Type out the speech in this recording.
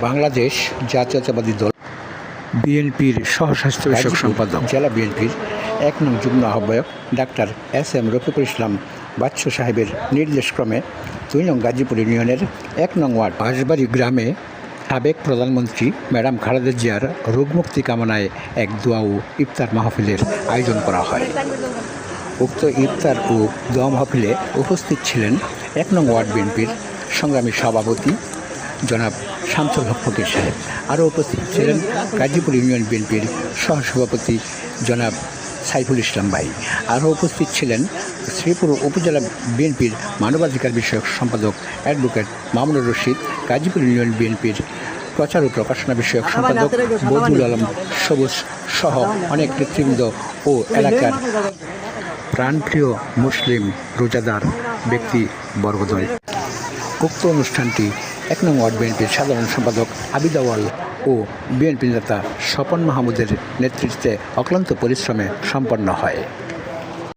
বাংলাদেশ জাতীয়তাবাদী দল বিএনপির সহস্বাস্থ্য বিষয়ক সম্পাদক, জেলা বিএনপির ১ নং যুগ্ম আহ্বায়ক ডাক্তার এস.এম. রফিকুল ইসলাম বাচ্চু সাহেবের নির্দেশক্রমে ২ নং গাজীপুর ইউনিয়নের ১ নং ওয়ার্ড বাঁশবাড়ি গ্রামে সাবেক প্রধানমন্ত্রী ম্যাডাম খালেদা জিয়ার রোগমুক্তি কামনায় এক দোয়া ও ইফতার মাহফিলের আয়োজন করা হয়। উক্ত ইফতার ও দোয়া মাহফিলে উপস্থিত ছিলেন ১ নং ওয়ার্ড বিএনপির সংগ্রামী সভাপতি জনাব শামসুল হক ফকির সাহেব। আরও উপস্থিত ছিলেন গাজীপুর ইউনিয়ন বিএনপির সহসভাপতি জনাব সাইফুল ইসলাম ভাই। আরও উপস্থিত ছিলেন শ্রীপুর উপজেলা বিএনপির মানবাধিকার বিষয়ক সম্পাদক অ্যাডভোকেট মামুনুর রশিদ, গাজীপুর ইউনিয়ন বিএনপির প্রচার ও প্রকাশনা বিষয়ক সম্পাদক বদিউল আলম সবুজ সহ অনেক নেতৃবৃন্দ ও এলাকার প্রাণপ্রিয় মুসলিম রোজাদার ব্যক্তি বর্গদ্বয়। উক্ত অনুষ্ঠানটি ১ নং ওয়ার্ড বিএনপির সাধারণ সম্পাদক আবিদ আওয়াল ও বিএনপি নেতা স্বপন মাহমুদের নেতৃত্বে অক্লান্ত পরিশ্রমে সম্পন্ন হয়।